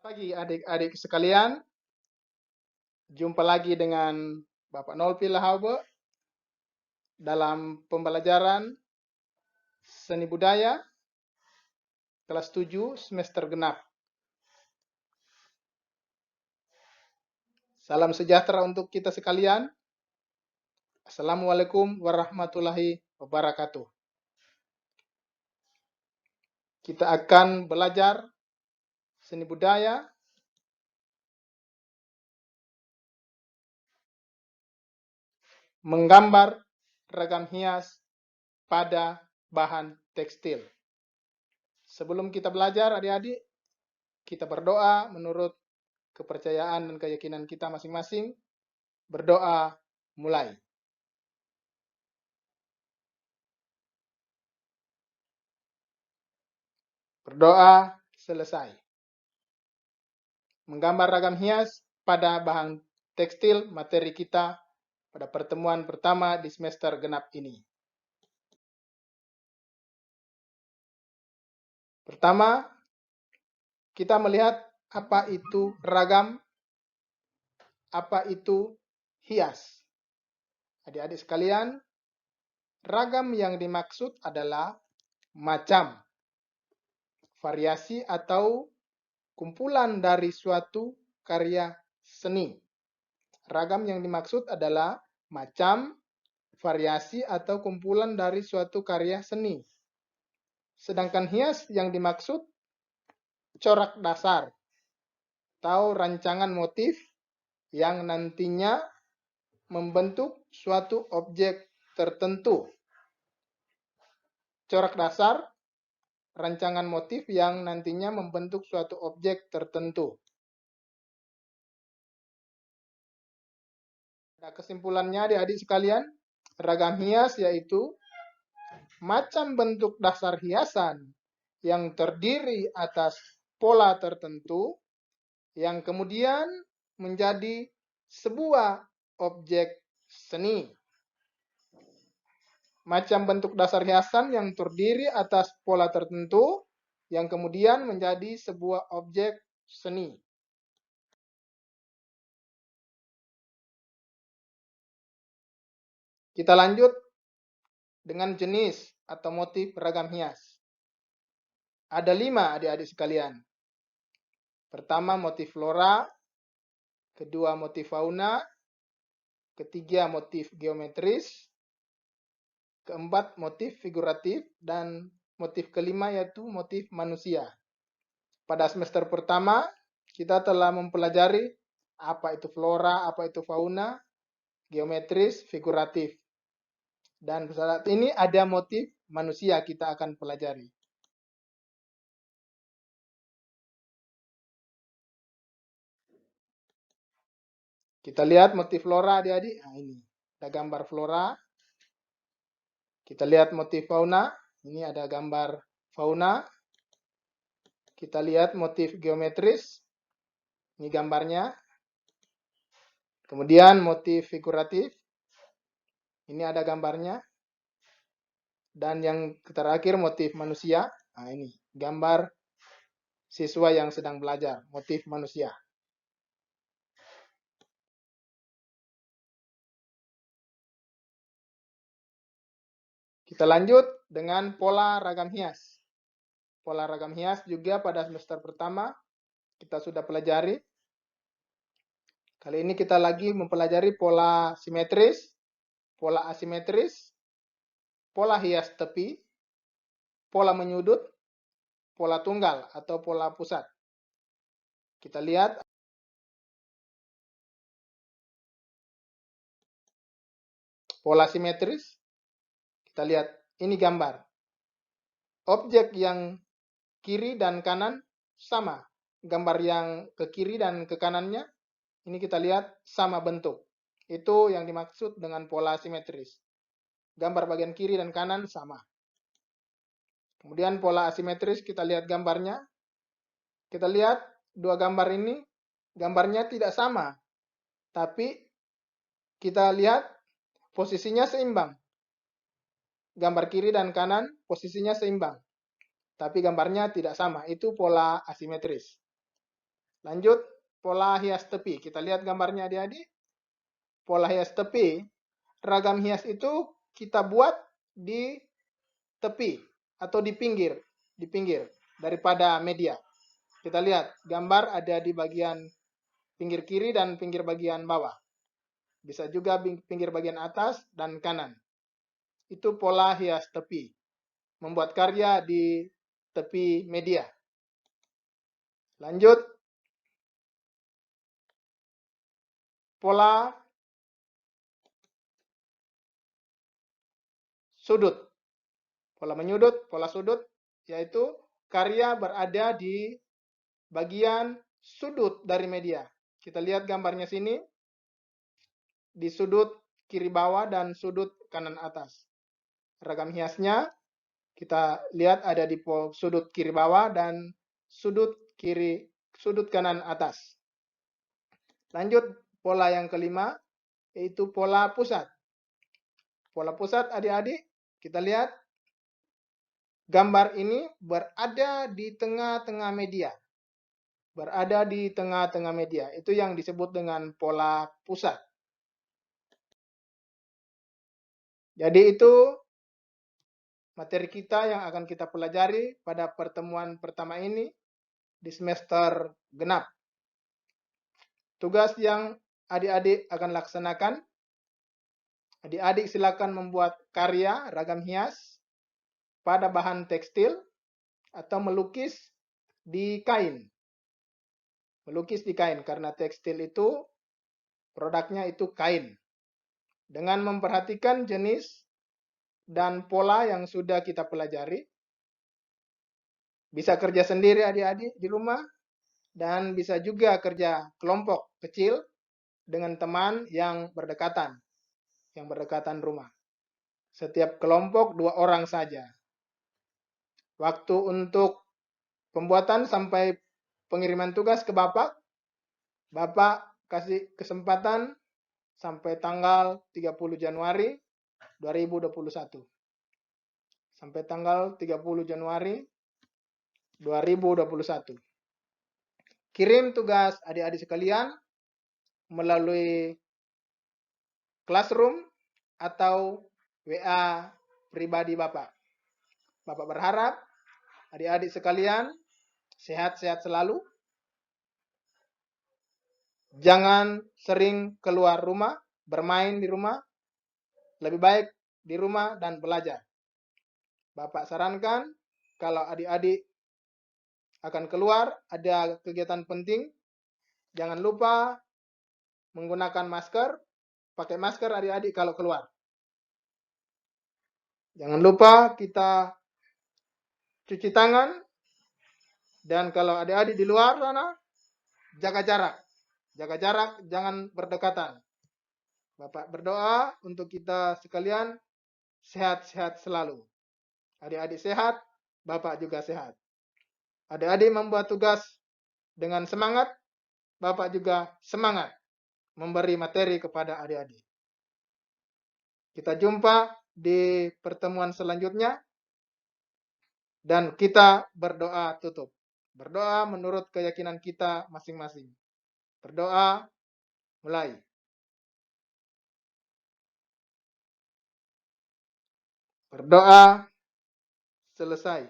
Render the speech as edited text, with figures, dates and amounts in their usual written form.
Pagi adik-adik sekalian, jumpa lagi dengan Bapak Nolpi Lahaube dalam pembelajaran Seni Budaya kelas 7 semester genap. Salam sejahtera untuk kita sekalian. Assalamualaikum warahmatullahi wabarakatuh. Kita akan belajar seni budaya menggambar ragam hias pada bahan tekstil. Sebelum kita belajar, adik-adik, kita berdoa menurut kepercayaan dan keyakinan kita masing-masing. Berdoa mulai. Berdoa selesai. Menggambar ragam hias pada bahan tekstil materi kita pada pertemuan pertama di semester genap ini. Pertama, kita melihat apa itu ragam, apa itu hias. Adik-adik sekalian, ragam yang dimaksud adalah macam, variasi atau kumpulan dari suatu karya seni. Ragam yang dimaksud adalah macam, variasi atau kumpulan dari suatu karya seni. Sedangkan hias yang dimaksud corak dasar atau rancangan motif yang nantinya membentuk suatu objek tertentu. Corak dasar, rancangan motif yang nantinya membentuk suatu objek tertentu. Ada kesimpulannya adik-adik sekalian, ragam hias yaitu macam bentuk dasar hiasan yang terdiri atas pola tertentu yang kemudian menjadi sebuah objek seni. Macam bentuk dasar hiasan yang terdiri atas pola tertentu yang kemudian menjadi sebuah objek seni. Kita lanjut dengan jenis atau motif ragam hias. Ada 5 adik-adik sekalian. Pertama motif flora, kedua motif fauna, ketiga motif geometris, keempat motif figuratif, dan motif kelima yaitu motif manusia. Pada semester pertama, kita telah mempelajari apa itu flora, apa itu fauna, geometris, figuratif. Dan saat ini ada motif manusia kita akan pelajari. Kita lihat motif flora adik-adik. Nah, ini ada gambar flora. Kita lihat motif fauna. Ini ada gambar fauna. Kita lihat motif geometris. Ini gambarnya. Kemudian motif figuratif. Ini ada gambarnya. Dan yang terakhir motif manusia. Nah, ini gambar siswa yang sedang belajar, motif manusia. Kita lanjut dengan pola ragam hias. Pola ragam hias juga pada semester pertama kita sudah pelajari. Kali ini kita lagi mempelajari pola simetris, pola asimetris, pola hias tepi, pola menyudut, pola tunggal atau pola pusat. Kita lihat pola simetris. Kita lihat ini gambar. Objek yang kiri dan kanan sama. Gambar yang ke kiri dan ke kanannya ini kita lihat sama bentuk. Itu yang dimaksud dengan pola simetris. Gambar bagian kiri dan kanan sama. Kemudian pola asimetris kita lihat gambarnya. Kita lihat dua gambar ini gambarnya tidak sama. Tapi kita lihat posisinya seimbang. Gambar kiri dan kanan posisinya seimbang. Tapi gambarnya tidak sama. Itu pola asimetris. Lanjut, pola hias tepi. Kita lihat gambarnya adik-adik. Pola hias tepi, ragam hias itu kita buat di tepi atau di pinggir daripada media. Kita lihat, gambar ada di bagian pinggir kiri dan pinggir bagian bawah. Bisa juga pinggir bagian atas dan kanan. Itu pola hias tepi. Membuat karya di tepi media. Lanjut, pola sudut. Pola menyudut, pola sudut, yaitu karya berada di bagian sudut dari media. Kita lihat gambarnya sini, di sudut kiri bawah dan sudut kanan atas. Ragam hiasnya kita lihat ada di sudut kiri bawah dan sudut kanan atas. Lanjut, pola yang kelima, yaitu pola pusat. Pola pusat adik-adik, kita lihat gambar ini berada di tengah-tengah media. Berada di tengah-tengah media. Itu yang disebut dengan pola pusat. Jadi itu materi kita yang akan kita pelajari pada pertemuan pertama ini di semester genap. Tugas yang adik-adik akan laksanakan, adik-adik silakan membuat karya ragam hias pada bahan tekstil atau melukis di kain. Melukis di kain, karena tekstil itu produknya itu kain. Dengan memperhatikan jenis dan pola yang sudah kita pelajari, bisa kerja sendiri adik-adik di rumah, dan bisa juga kerja kelompok kecil dengan teman yang berdekatan rumah. Setiap kelompok 2 orang saja. Waktu untuk pembuatan sampai pengiriman tugas ke Bapak kasih kesempatan sampai tanggal 30 Januari 2021. Sampai tanggal 30 Januari 2021. Kirim tugas adik-adik sekalian melalui Classroom atau WA pribadi Bapak. Bapak berharap adik-adik sekalian sehat-sehat selalu. Jangan sering keluar rumah, bermain di rumah. Lebih baik di rumah dan belajar. Bapak sarankan kalau adik-adik akan keluar, ada kegiatan penting, jangan lupa menggunakan masker. Pakai masker adik-adik kalau keluar. Jangan lupa kita cuci tangan. Dan kalau adik-adik di luar sana, jaga jarak. Jaga jarak, jangan berdekatan. Bapak berdoa untuk kita sekalian sehat-sehat selalu. Adik-adik sehat, Bapak juga sehat. Adik-adik membuat tugas dengan semangat, Bapak juga semangat memberi materi kepada adik-adik. Kita jumpa di pertemuan selanjutnya dan kita berdoa tutup. Berdoa menurut keyakinan kita masing-masing. Berdoa mulai. Berdoa selesai.